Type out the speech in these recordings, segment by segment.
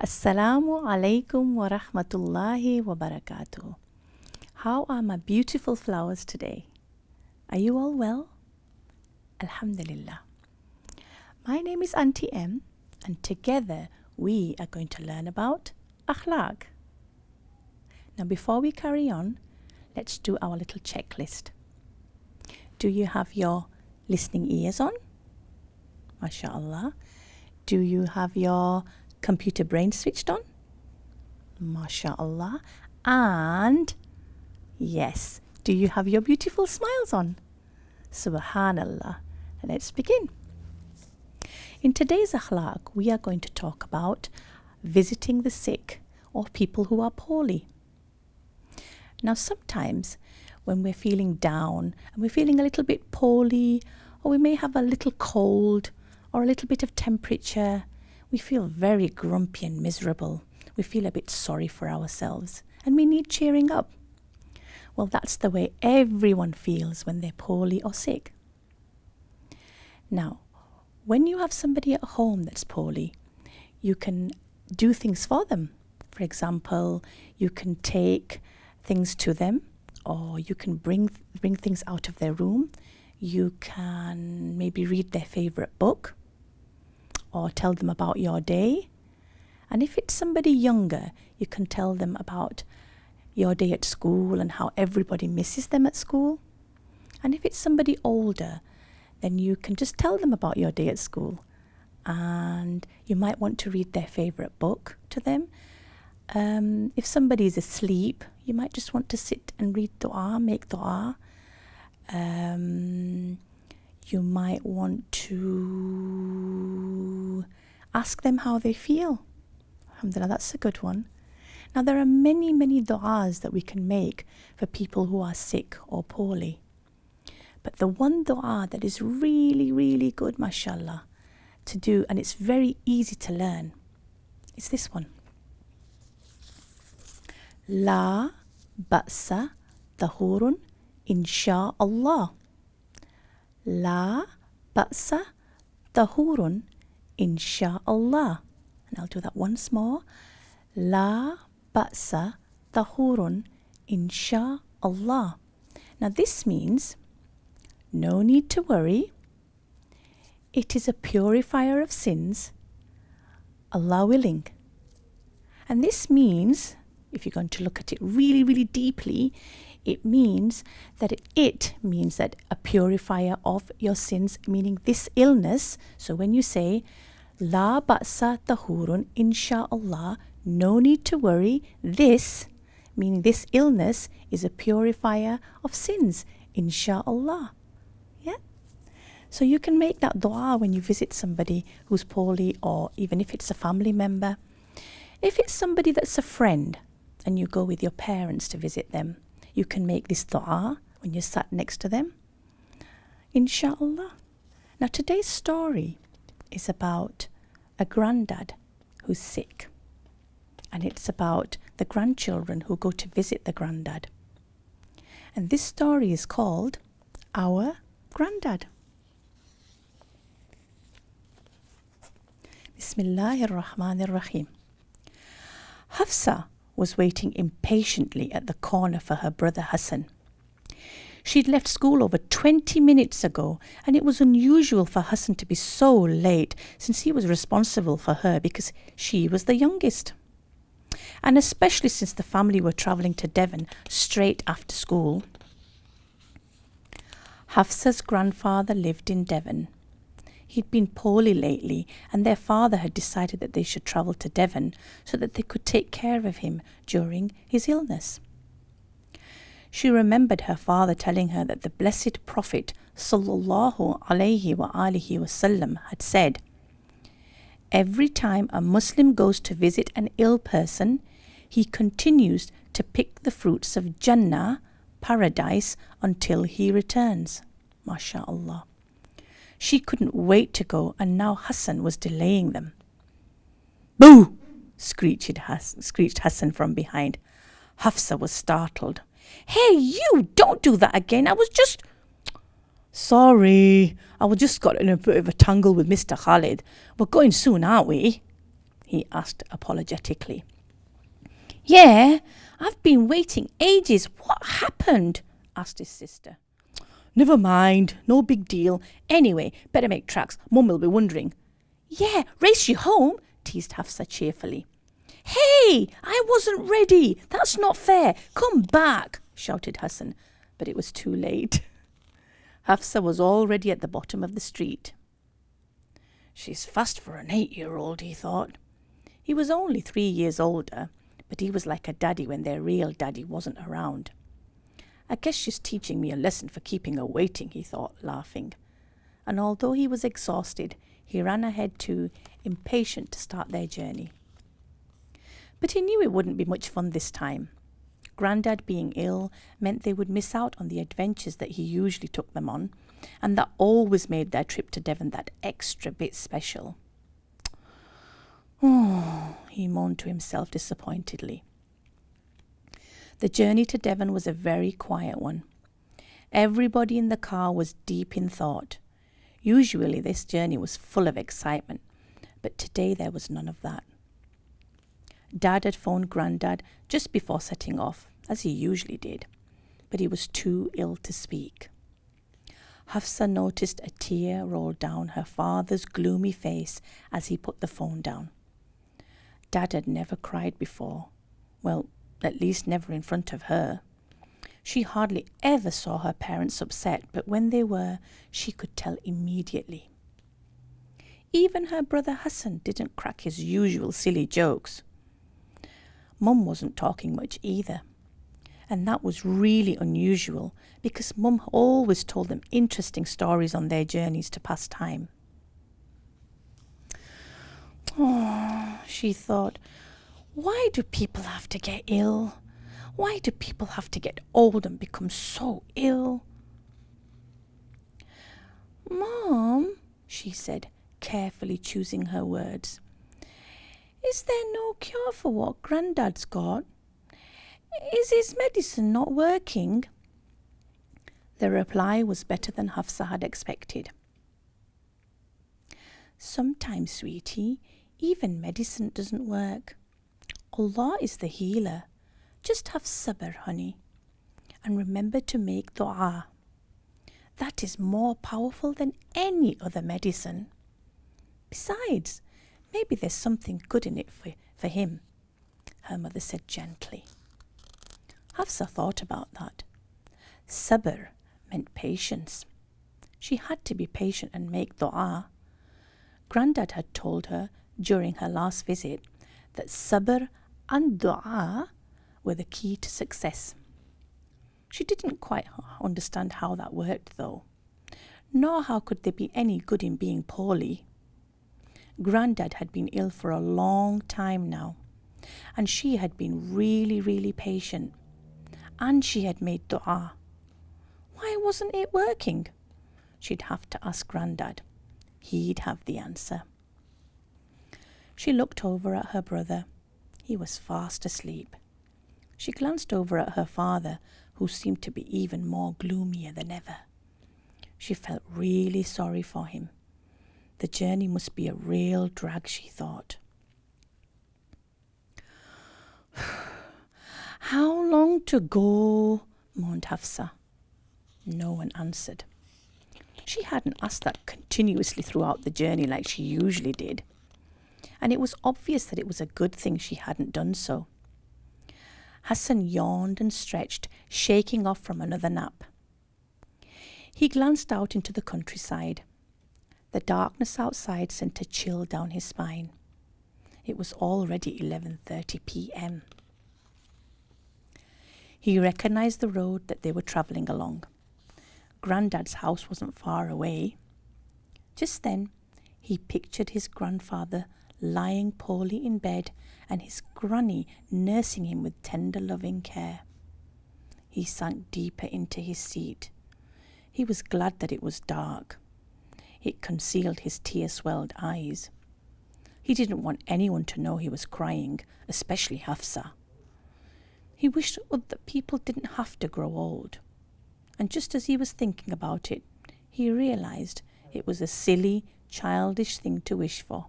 Assalamu alaikum wa rahmatullahi wa barakatuh. How are my beautiful flowers today? Are you all well? Alhamdulillah. My name is Auntie M, and together we are going to learn about akhlaq. Now before we carry on, let's do our little checklist. Do you have your listening ears on? MashaAllah. Do you have your computer brain switched on? MashaAllah. And yes, do you have your beautiful smiles on? Subhanallah. Let's begin. In today's akhlaq, we are going to talk about visiting the sick or people who are poorly. Now sometimes when we're feeling down and we're feeling a little bit poorly, or we may have a little cold or a little bit of temperature, we feel very grumpy and miserable. We feel a bit sorry for ourselves and we need cheering up. Well, that's the way everyone feels when they're poorly or sick. Now, when you have somebody at home that's poorly, you can do things for them. For example, you can take things to them, or you can bring things out of their room. You can maybe read their favorite book, or tell them about your day. And if it's somebody younger, you can tell them about your day at school and how everybody misses them at school. And if it's somebody older, then you can just tell them about your day at school. And you might want to read their favorite book to them. If somebody is asleep, you might just want to sit and read dua, make dua. You might want to ask them how they feel. Alhamdulillah, that's a good one. Now there are many, many du'as that we can make for people who are sick or poorly. But the one du'a that is really, really good, mashallah, to do, and it's very easy to learn, is this one. La ba'sa tahurun insha'Allah. La ba'sa tahurun insha'Allah. And I'll do that once more. La ba'sa tahurun insha'Allah. Now this means no need to worry. It is a purifier of sins, Allah willing. And this means, if you're going to look at it really, really deeply, it means that a purifier of your sins, meaning this illness. So when you say La ba'sa tahurun insha'Allah, no need to worry, this, meaning this illness, is a purifier of sins, insha'Allah. Yeah? So you can make that dua when you visit somebody who's poorly, or even if it's a family member. If it's somebody that's a friend and you go with your parents to visit them, you can make this dua when you're sat next to them, insha'Allah. Now today's story is about a granddad who's sick, and it's about the grandchildren who go to visit the granddad. And this story is called Our Granddad. Bismillahir Rahmanir Rahim. Hafsa was waiting impatiently at the corner for her brother Hassan. She'd left school over 20 minutes ago, and it was unusual for Hassan to be so late, since he was responsible for her because she was the youngest. And especially since the family were travelling to Devon straight after school. Hafsa's grandfather lived in Devon. He'd been poorly lately, and their father had decided that they should travel to Devon so that they could take care of him during his illness. She remembered her father telling her that the blessed Prophet sallallahu alaihi wasallam had said, "Every time a Muslim goes to visit an ill person, he continues to pick the fruits of Jannah, paradise, until he returns." MashaAllah. She couldn't wait to go, and now Hassan was delaying them. "Boo!" screeched Hassan from behind. Hafsa was startled. "Hey, you, don't do that again. I was just..." "Sorry, I was just got in a bit of a tangle with Mr. Khalid. We're going soon, aren't we?" he asked apologetically. Yeah, I've been waiting ages. What happened? Asked his sister. Never mind, no big deal. Anyway, better make tracks. Mum will be wondering. Yeah, race you home, teased Hafsa cheerfully. Hey, I wasn't ready. That's not fair. Come back, shouted Hassan, but it was too late. Hafsa was already at the bottom of the street. She's fast for an 8-year-old, he thought. He was only 3 years older, but he was like a daddy when their real daddy wasn't around. I guess she's teaching me a lesson for keeping her waiting, he thought, laughing. And although he was exhausted, he ran ahead too, impatient to start their journey. But he knew it wouldn't be much fun this time. Grandad being ill meant they would miss out on the adventures that he usually took them on, and that always made their trip to Devon that extra bit special. Oh, he moaned to himself disappointedly. The journey to Devon was a very quiet one. Everybody in the car was deep in thought. Usually this journey was full of excitement, but today there was none of that. Dad had phoned Grandad just before setting off, as he usually did, but he was too ill to speak. Hafsa noticed a tear roll down her father's gloomy face as he put the phone down. Dad had never cried before. Well, at least never in front of her. She hardly ever saw her parents upset, but when they were, she could tell immediately. Even her brother Hassan didn't crack his usual silly jokes. Mum wasn't talking much either. And that was really unusual because Mum always told them interesting stories on their journeys to pass time. Oh, she thought, why do people have to get ill? Why do people have to get old and become so ill? Mom, she said, carefully choosing her words, is there no cure for what Grandad's got? Is his medicine not working? The reply was better than Hafsa had expected. Sometimes, sweetie, even medicine doesn't work. Allah is the healer. Just have sabr, honey. And remember to make dua. That is more powerful than any other medicine. Besides, maybe there's something good in it for him, her mother said gently. Hafsa thought about that. Sabr meant patience. She had to be patient and make dua. Grandad had told her during her last visit that sabr and dua were the key to success. She didn't quite understand how that worked though, nor how could there be any good in being poorly. Grandad had been ill for a long time now, and she had been really, really patient, and she had made dua. Why wasn't it working? She'd have to ask Grandad. He'd have the answer. She looked over at her brother. He was fast asleep. She glanced over at her father, who seemed to be even more gloomier than ever. She felt really sorry for him. The journey must be a real drag, she thought. How long to go? Moaned Hafsa. No one answered. She hadn't asked that continuously throughout the journey like she usually did, and it was obvious that it was a good thing she hadn't done so. Hassan yawned and stretched, shaking off from another nap. He glanced out into the countryside. The darkness outside sent a chill down his spine. It was already 11:30 p.m. He recognized the road that they were travelling along. Grandad's house wasn't far away. Just then, he pictured his grandfather lying poorly in bed and his granny nursing him with tender, loving care. He sank deeper into his seat. He was glad that it was dark. It concealed his tear-swelled eyes. He didn't want anyone to know he was crying, especially Hafsa. He wished that people didn't have to grow old. And just as he was thinking about it, he realized it was a silly, childish thing to wish for.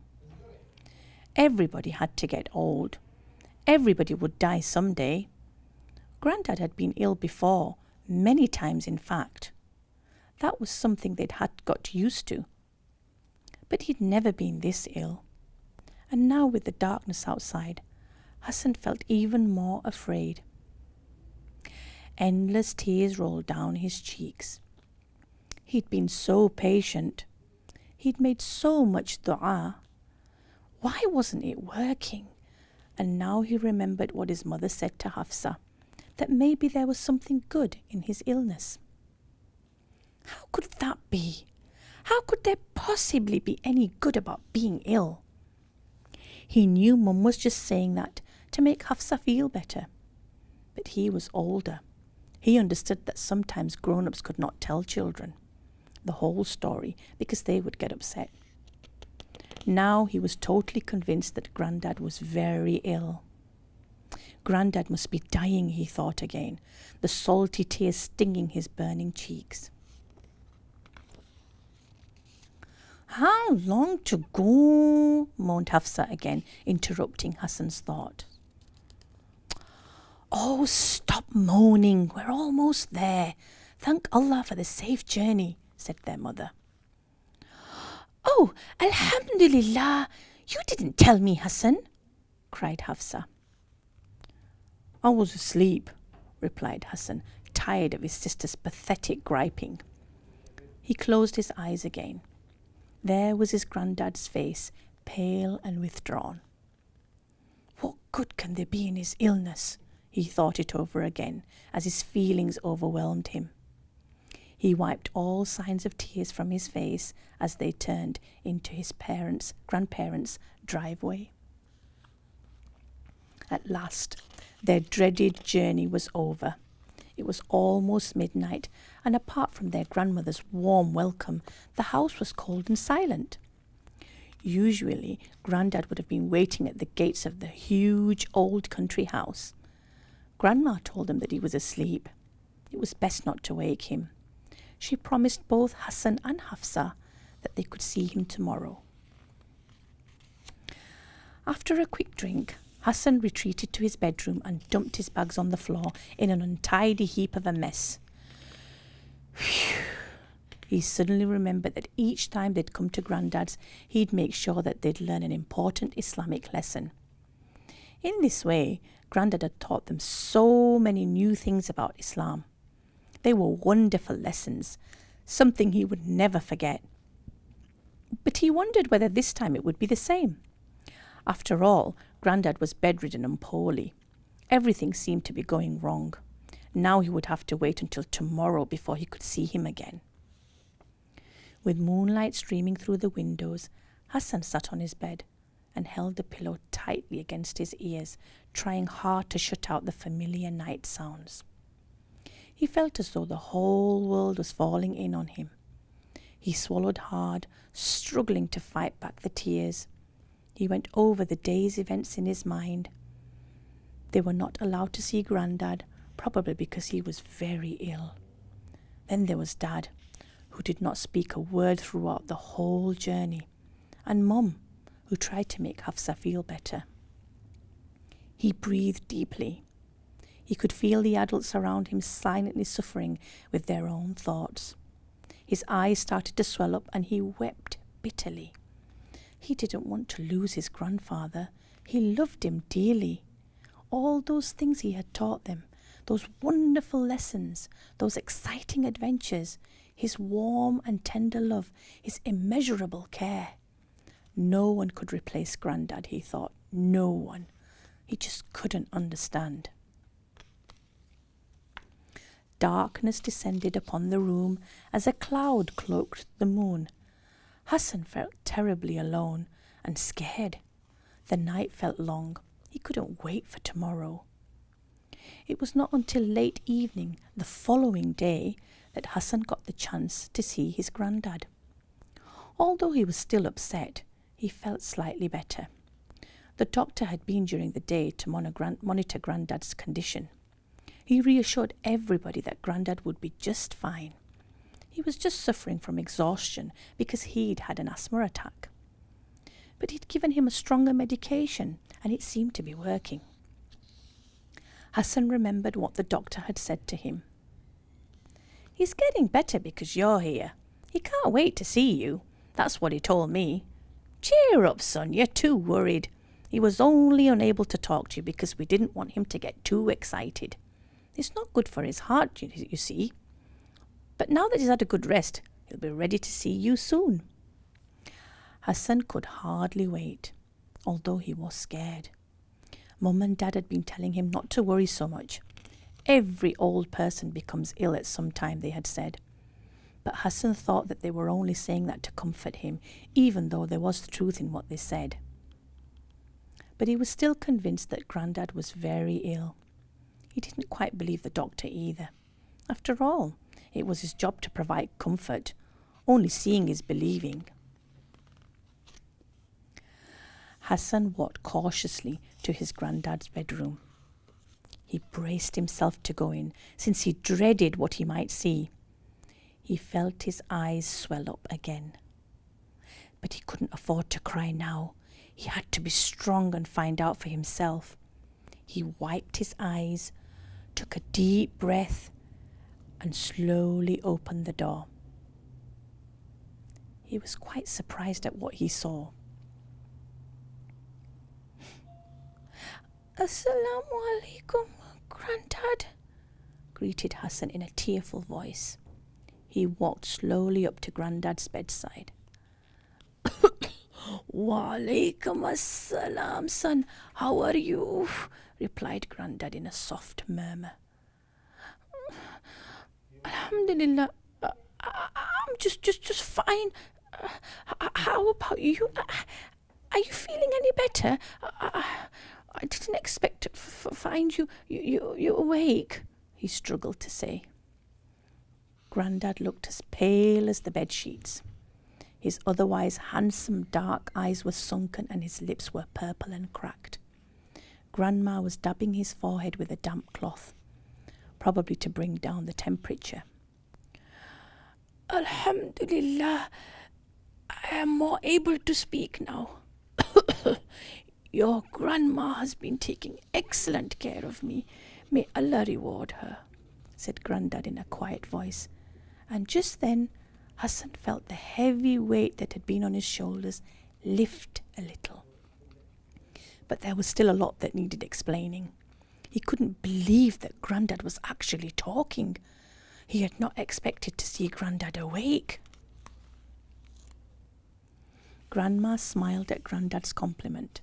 Everybody had to get old. Everybody would die someday. Grandad had been ill before, many times in fact. That was something they'd had got used to. But he'd never been this ill. And now with the darkness outside, Hassan felt even more afraid. Endless tears rolled down his cheeks. He'd been so patient. He'd made so much dua. Why wasn't it working? And now he remembered what his mother said to Hafsa, that maybe there was something good in his illness. How could that be? How could there possibly be any good about being ill? He knew Mum was just saying that to make Hafsa feel better. But he was older. He understood that sometimes grown-ups could not tell children the whole story because they would get upset. Now he was totally convinced that Grandad was very ill. Grandad must be dying, he thought again, the salty tears stinging his burning cheeks. How long to go? Moaned Hafsa again, interrupting Hassan's thought. Oh, stop moaning. We're almost there. Thank Allah for the safe journey, said their mother. Oh, Alhamdulillah. You didn't tell me, Hassan, cried Hafsa. I was asleep, replied Hassan, tired of his sister's pathetic griping. He closed his eyes again. There was his granddad's face, pale and withdrawn. What good can there be in his illness? He thought it over again as his feelings overwhelmed him. He wiped all signs of tears from his face as they turned into his grandparents' driveway. At last, their dreaded journey was over. It was almost midnight, and apart from their grandmother's warm welcome, the house was cold and silent. Usually, Grandad would have been waiting at the gates of the huge old country house. Grandma told him that he was asleep. It was best not to wake him. She promised both Hassan and Hafsa that they could see him tomorrow. After a quick drink, Hassan retreated to his bedroom and dumped his bags on the floor in an untidy heap of a mess. Phew. He suddenly remembered that each time they'd come to Grandad's, he'd make sure that they'd learn an important Islamic lesson. In this way, Grandad had taught them so many new things about Islam. They were wonderful lessons, something he would never forget. But he wondered whether this time it would be the same. After all, Grandad was bedridden and poorly. Everything seemed to be going wrong. Now he would have to wait until tomorrow before he could see him again. With moonlight streaming through the windows, Hassan sat on his bed and held the pillow tightly against his ears, trying hard to shut out the familiar night sounds. He felt as though the whole world was falling in on him. He swallowed hard, struggling to fight back the tears. He went over the day's events in his mind. They were not allowed to see Grandad, probably because he was very ill. Then there was Dad, who did not speak a word throughout the whole journey, and Mum, who tried to make Hafsa feel better. He breathed deeply. He could feel the adults around him silently suffering with their own thoughts. His eyes started to swell up and he wept bitterly. He didn't want to lose his grandfather. He loved him dearly. All those things he had taught them, those wonderful lessons, those exciting adventures, his warm and tender love, his immeasurable care. No one could replace Grandad, he thought. No one. He just couldn't understand. Darkness descended upon the room as a cloud cloaked the moon. Hassan felt terribly alone and scared. The night felt long. He couldn't wait for tomorrow. It was not until late evening the following day that Hassan got the chance to see his Grandad. Although he was still upset, he felt slightly better. The doctor had been during the day to monitor Grandad's condition. He reassured everybody that Grandad would be just fine. He was just suffering from exhaustion because he'd had an asthma attack. but he'd given him a stronger medication and it seemed to be working. Hassan remembered what the doctor had said to him. "He's getting better because you're here. He can't wait to see you. That's what he told me. Cheer up, son, you're too worried. He was only unable to talk to you because we didn't want him to get too excited. It's not good for his heart, you see. But now that he's had a good rest, he'll be ready to see you soon." Hassan could hardly wait, although he was scared. Mum and Dad had been telling him not to worry so much. Every old person becomes ill at some time, they had said. But Hassan thought that they were only saying that to comfort him, even though there was truth in what they said. But he was still convinced that Grandad was very ill. He didn't quite believe the doctor either. After all, it was his job to provide comfort. Only seeing is believing. Hassan walked cautiously to his granddad's bedroom. He braced himself to go in, since he dreaded what he might see. He felt his eyes swell up again. But he couldn't afford to cry now. He had to be strong and find out for himself. He wiped his eyes, took a deep breath, and slowly opened the door. He was quite surprised at what he saw. "Assalamu alaikum, Grandad," greeted Hassan in a tearful voice. He walked slowly up to Grandad's bedside. "Wa alaikum assalam, son. How are you?" replied Grandad in a soft murmur. "Alhamdulillah, I'm just fine. How about you? Are you feeling any better? I didn't expect to find you awake," he struggled to say. Grandad looked as pale as the bed sheets. His otherwise handsome dark eyes were sunken and his lips were purple and cracked. Grandma was dabbing his forehead with a damp cloth, probably to bring down the temperature. "Alhamdulillah, I am more able to speak now. Your grandma has been taking excellent care of me. May Allah reward her," said Grandad in a quiet voice. And just then, Hassan felt the heavy weight that had been on his shoulders lift a little. But there was still a lot that needed explaining. He couldn't believe that Grandad was actually talking. He had not expected to see Grandad awake. Grandma smiled at Grandad's compliment.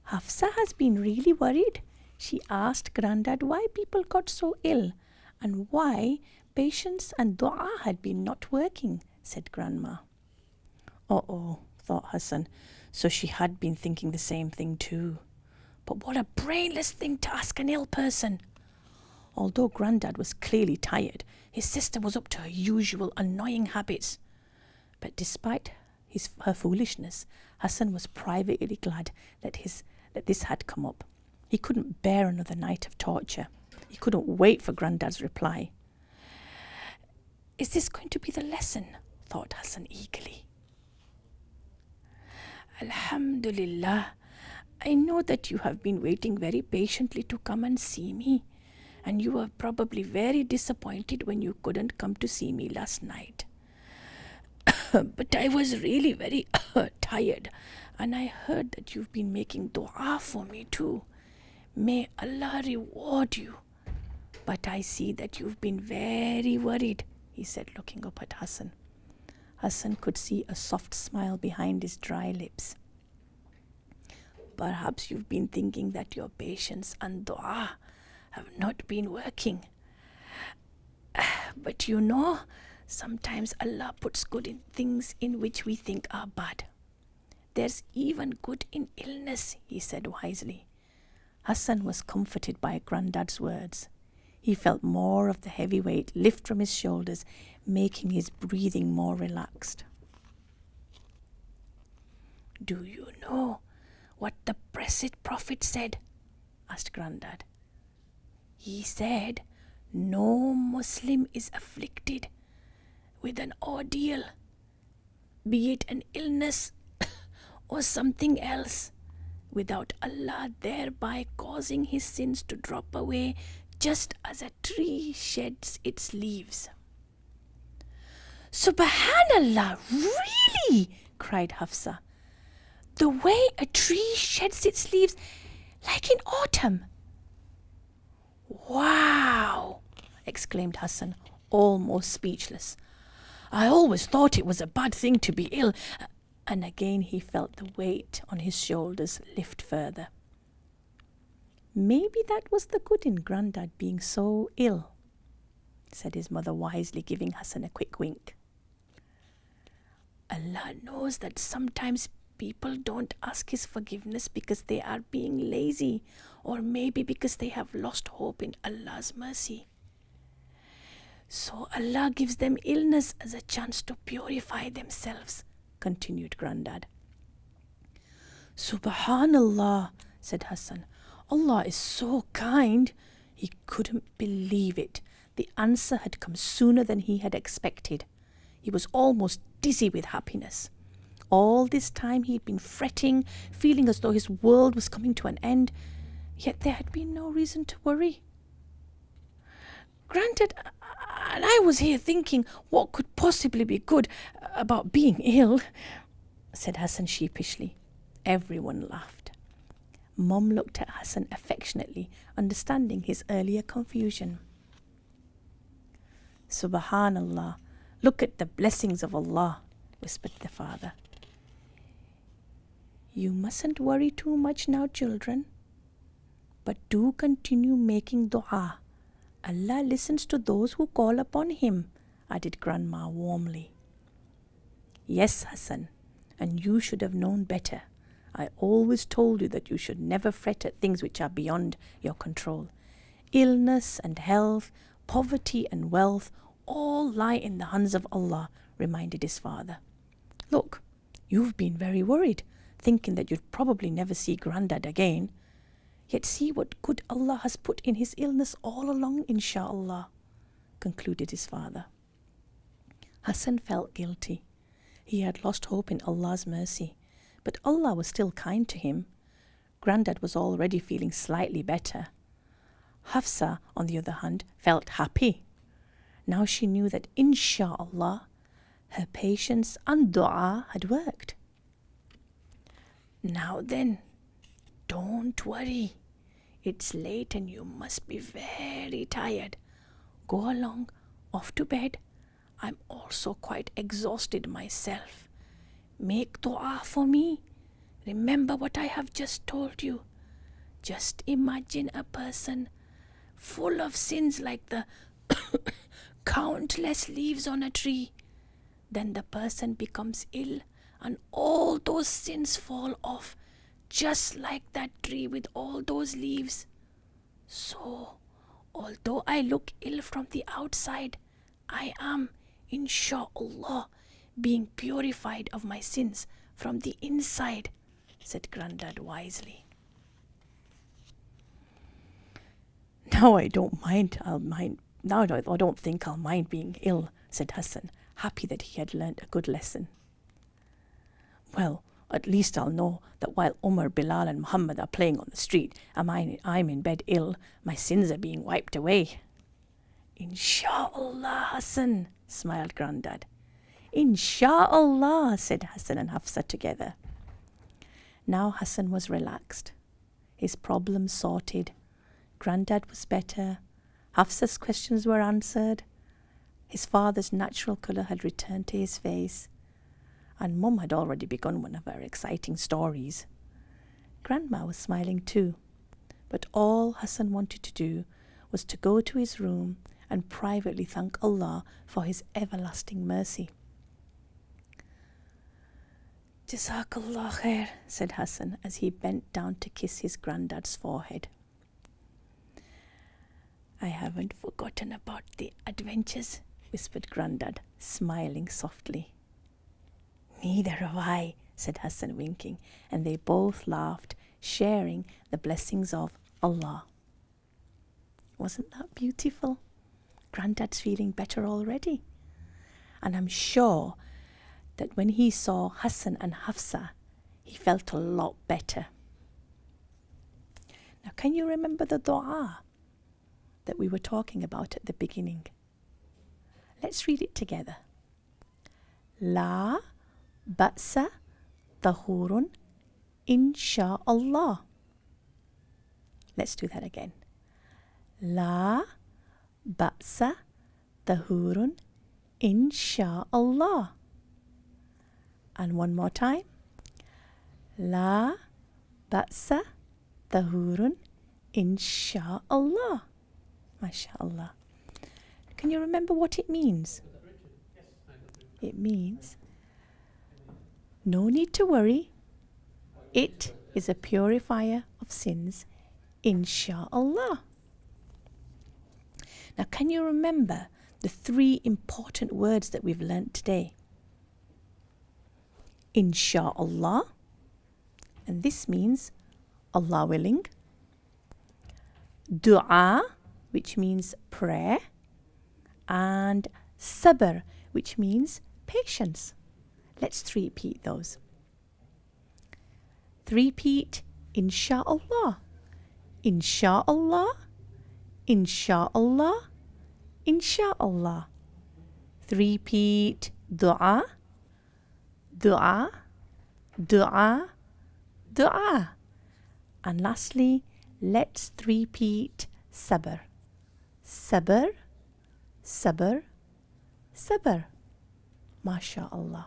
"Hafsa has been really worried. She asked Grandad why people got so ill and why patience and dua had been not working," said Grandma. "Uh-oh," thought Hassan. So she had been thinking the same thing too. But what a brainless thing to ask an ill person. Although Grandad was clearly tired, his sister was up to her usual annoying habits. But despite her foolishness, Hassan was privately glad that this had come up. He couldn't bear another night of torture. He couldn't wait for Grandad's reply. "Is this going to be the lesson?" thought Hassan eagerly. "Alhamdulillah, I know that you have been waiting very patiently to come and see me, and you were probably very disappointed when you couldn't come to see me last night. But I was really very tired, and I heard that you've been making dua for me too. May Allah reward you. But I see that you've been very worried," he said, looking up at Hassan. Hassan could see a soft smile behind his dry lips. "Perhaps you've been thinking that your patience and dua have not been working. But you know, sometimes Allah puts good in things in which we think are bad. There's even good in illness," he said wisely. Hassan was comforted by Grandad's words. He felt more of the heavy weight lift from his shoulders, making his breathing more relaxed. "Do you know what the blessed Prophet said?" asked Grandad. "He said, no Muslim is afflicted with an ordeal, be it an illness or something else, without Allah thereby causing his sins to drop away, just as a tree sheds its leaves. Subhanallah, really? Cried Hafsa. The way a tree sheds its leaves, like in autumn. Wow! Exclaimed Hassan, almost speechless. I always thought it was a bad thing to be ill. And again he felt the weight on his shoulders lift further. Maybe that was the good in Grandad being so ill, said his mother wisely, giving Hassan a quick wink. Allah knows that sometimes people don't ask his forgiveness because they are being lazy, or maybe because they have lost hope in Allah's mercy. So Allah gives them illness as a chance to purify themselves, continued Grandad. Subhanallah, said Hassan. Allah is so kind. He couldn't believe it. The answer had come sooner than he had expected. He was almost dizzy with happiness. All this time he had been fretting, feeling as though his world was coming to an end, yet there had been no reason to worry. Granted, and I was here thinking what could possibly be good about being ill, said Hassan sheepishly. Everyone laughed. Mum looked at Hassan affectionately, understanding his earlier confusion. Subhanallah, look at the blessings of Allah, whispered the father. You mustn't worry too much now, children, but do continue making dua. Allah listens to those who call upon him, added Grandma warmly. Yes, Hassan, and you should have known better. I always told you that you should never fret at things which are beyond your control. Illness and health, poverty and wealth, all lie in the hands of Allah, reminded his father. Look, you've been very worried, thinking that you'd probably never see Grandad again. Yet see what good Allah has put in his illness all along, inshaAllah, concluded his father. Hassan felt guilty. He had lost hope in Allah's mercy, but Allah was still kind to him. Grandad was already feeling slightly better. Hafsa, on the other hand, felt happy. Now she knew that, inshaAllah, her patience and dua had worked. Now then, don't worry. It's late and you must be very tired. Go along, off to bed. I'm also quite exhausted myself. Make dua for me. Remember what I have just told you. Just imagine a person full of sins like the countless leaves on a tree. Then the person becomes ill and all those sins fall off, just like that tree with all those leaves. So, although I look ill from the outside, I am, inshaAllah, being purified of my sins from the inside, said Grandad wisely. Now I don't think I'll mind being ill, said Hassan, happy that he had learnt a good lesson. Well, at least I'll know that while Umar, Bilal and Muhammad are playing on the street and I'm in bed ill, my sins are being wiped away. Insha'Allah, Hassan, smiled Grandad. Insha'Allah, said Hassan and Hafsa together. Now Hassan was relaxed, his problems sorted. Grandad was better. Hafsa's questions were answered. His father's natural colour had returned to his face. And Mum had already begun one of her exciting stories. Grandma was smiling too. But all Hassan wanted to do was to go to his room and privately thank Allah for his everlasting mercy. Jazakallah khair, said Hassan as he bent down to kiss his granddad's forehead. I haven't forgotten about the adventures, whispered Grandad, smiling softly. Neither have I, said Hassan, winking, and they both laughed, sharing the blessings of Allah. Wasn't that beautiful? Grandad's feeling better already. And I'm sure that when he saw Hassan and Hafsa, he felt a lot better. Now, can you remember the dua that we were talking about at the beginning? Let's read it together. La ba'sa tahurun insha'Allah. Let's do that again. La ba'sa tahurun insha'Allah. And one more time. La ba'sa tahurun insha'Allah. MashaAllah. Can you remember what it means? It means no need to worry. It is a purifier of sins, insha'Allah. Now, can you remember the 3 important words that we've learnt today? Insha'Allah, and this means Allah willing. Dua, which means prayer. And sabr, which means patience. Let's repeat those. Repeat, insha'Allah, insha'Allah, insha'Allah, insha'Allah. Repeat, dua, dua, dua, dua. And lastly, let's repeat sabr, sabr, sabr, sabr. MashaAllah.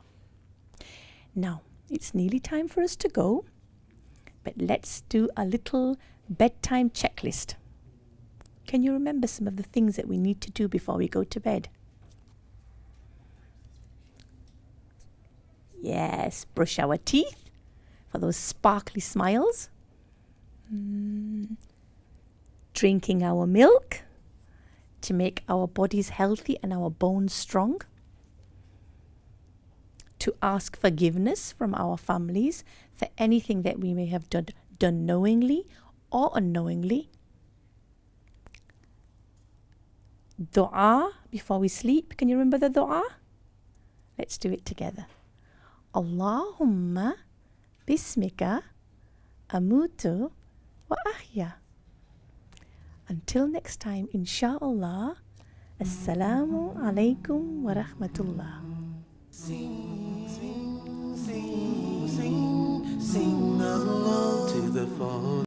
Now, it's nearly time for us to go, but let's do a little bedtime checklist. Can you remember some of the things that we need to do before we go to bed? Yes, brush our teeth for those sparkly smiles. Drinking our milk to make our bodies healthy and our bones strong. To ask forgiveness from our families for anything that we may have done knowingly or unknowingly. Dua before we sleep. Can you remember the dua? Let's do it together. Allahumma bismika amutu wa ahya. Until next time, insha'Allah. Assalamu alaikum wa rahmatullah. Sing, sing, sing, sing, sing along to the phone.